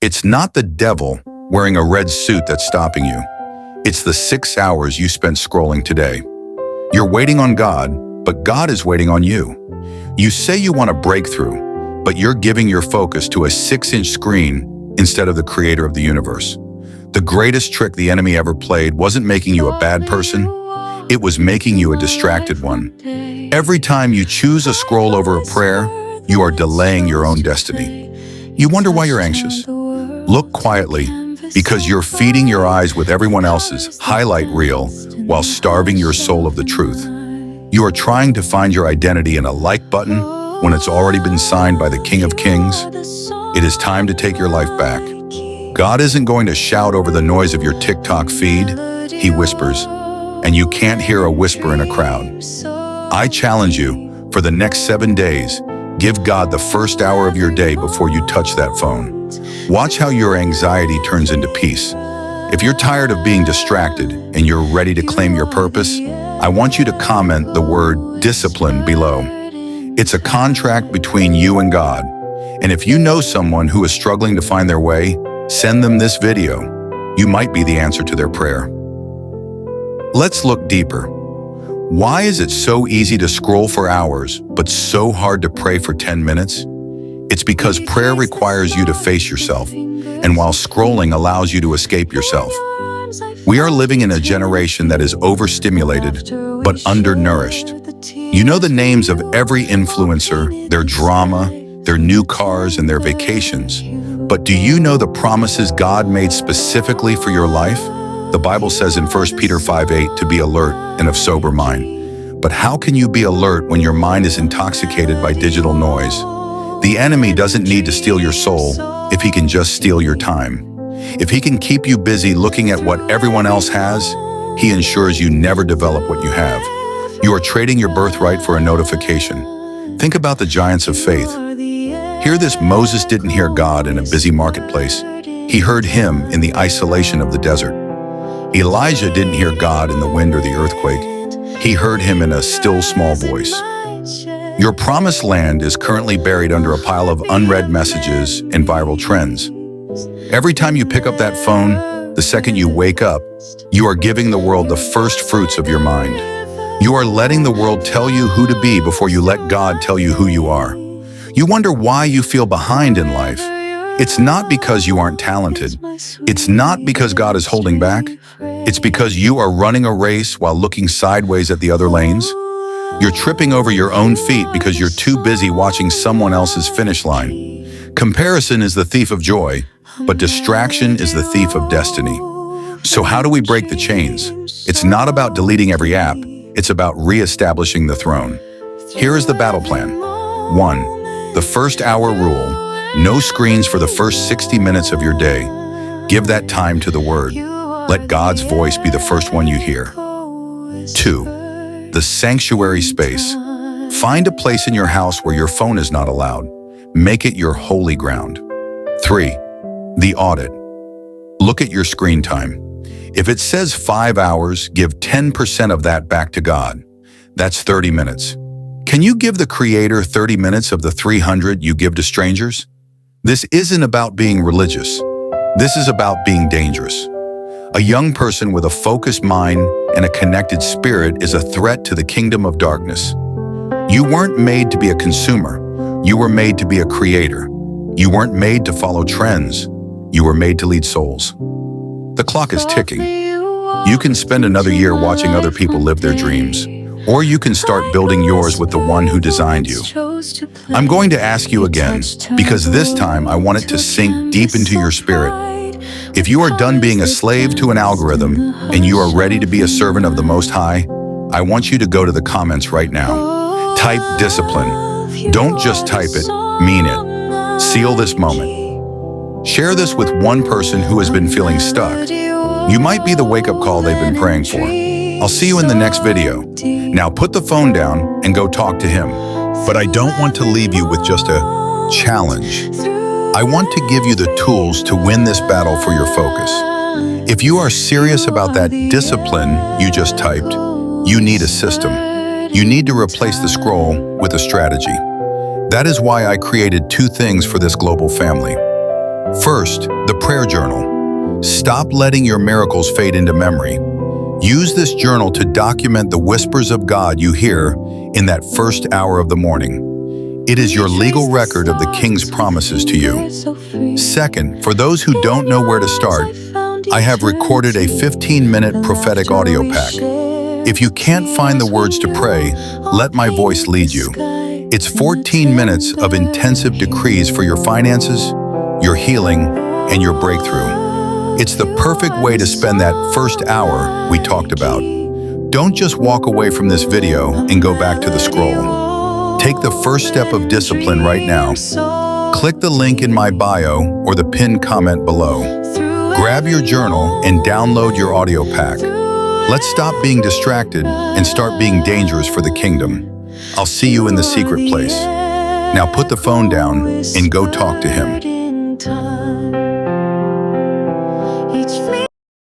It's not the devil wearing a red suit that's stopping you. It's the 6 hours you spent scrolling today. You're waiting on God, but God is waiting on you. You say you want a breakthrough, but you're giving your focus to a 6-inch screen instead of the creator of the universe. The greatest trick the enemy ever played wasn't making you a bad person, it was making you a distracted one. Every time you choose a scroll over a prayer, you are delaying your own destiny. You wonder why you're anxious? Look quietly, because you're feeding your eyes with everyone else's highlight reel while starving your soul of the truth. You are trying to find your identity in a like button when it's already been signed by the King of Kings. It is time to take your life back. God isn't going to shout over the noise of your TikTok feed. He whispers, and you can't hear a whisper in a crowd. I challenge you, for the next 7 days, give God the first hour of your day before you touch that phone. Watch how your anxiety turns into peace. If you're tired of being distracted and you're ready to claim your purpose, I want you to comment the word discipline below. It's a contract between you and God. And if you know someone who is struggling to find their way, send them this video. You might be the answer to their prayer. Let's look deeper. Why is it so easy to scroll for hours, but so hard to pray for 10 minutes? It's because prayer requires you to face yourself, and while scrolling allows you to escape yourself. We are living in a generation that is overstimulated, but undernourished. You know the names of every influencer, their drama, their new cars, and their vacations. But do you know the promises God made specifically for your life? The Bible says in 1 Peter 5:8 to be alert and of sober mind. But how can you be alert when your mind is intoxicated by digital noise? The enemy doesn't need to steal your soul if he can just steal your time. If he can keep you busy looking at what everyone else has, he ensures you never develop what you have. You are trading your birthright for a notification. Think about the giants of faith. Hear this: Moses didn't hear God in a busy marketplace. He heard him in the isolation of the desert. Elijah didn't hear God in the wind or the earthquake. He heard him in a still small voice. Your promised land is currently buried under a pile of unread messages and viral trends. Every time you pick up that phone, the second you wake up, you are giving the world the first fruits of your mind. You are letting the world tell you who to be before you let God tell you who you are. You wonder why you feel behind in life. It's not because you aren't talented. It's not because God is holding back. It's because you are running a race while looking sideways at the other lanes. You're tripping over your own feet because you're too busy watching someone else's finish line. Comparison is the thief of joy, but distraction is the thief of destiny. So how do we break the chains? It's not about deleting every app. It's about re-establishing the throne. Here is the battle plan. 1. The first hour rule. No screens for the first 60 minutes of your day. Give that time to the Word. Let God's voice be the first one you hear. 2. The sanctuary space. Find a place in your house where your phone is not allowed. Make it your holy ground. 3. The audit. Look at your screen time. If it says 5 hours, give 10% of that back to God. That's 30 minutes. Can you give the Creator 30 minutes of the 300 you give to strangers? This isn't about being religious. This is about being dangerous. A young person with a focused mind and a connected spirit is a threat to the kingdom of darkness. You weren't made to be a consumer. You were made to be a creator. You weren't made to follow trends. You were made to lead souls. The clock is ticking. You can spend another year watching other people live their dreams, or you can start building yours with the one who designed you. I'm going to ask you again, because this time I want it to sink deep into your spirit. If you are done being a slave to an algorithm and you are ready to be a servant of the Most High, I want you to go to the comments right now. Type discipline. Don't just type it, mean it. Seal this moment. Share this with one person who has been feeling stuck. You might be the wake-up call they've been praying for. I'll see you in the next video. Now put the phone down and go talk to him. But I don't want to leave you with just a challenge. I want to give you the tools to win this battle for your focus. If you are serious about that discipline you just typed, you need a system. You need to replace the scroll with a strategy. That is why I created 2 things for this global family. First, the prayer journal. Stop letting your miracles fade into memory. Use this journal to document the whispers of God you hear in that first hour of the morning. It is your legal record of the King's promises to you. Second, for those who don't know where to start, I have recorded a 15-minute prophetic audio pack. If you can't find the words to pray, let my voice lead you. It's 14 minutes of intensive decrees for your finances, your healing, and your breakthrough. It's the perfect way to spend that first hour we talked about. Don't just walk away from this video and go back to the scroll. Take the first step of discipline right now. Click the link in my bio or the pinned comment below. Grab your journal and download your audio pack. Let's stop being distracted and start being dangerous for the kingdom. I'll see you in the secret place. Now put the phone down and go talk to him.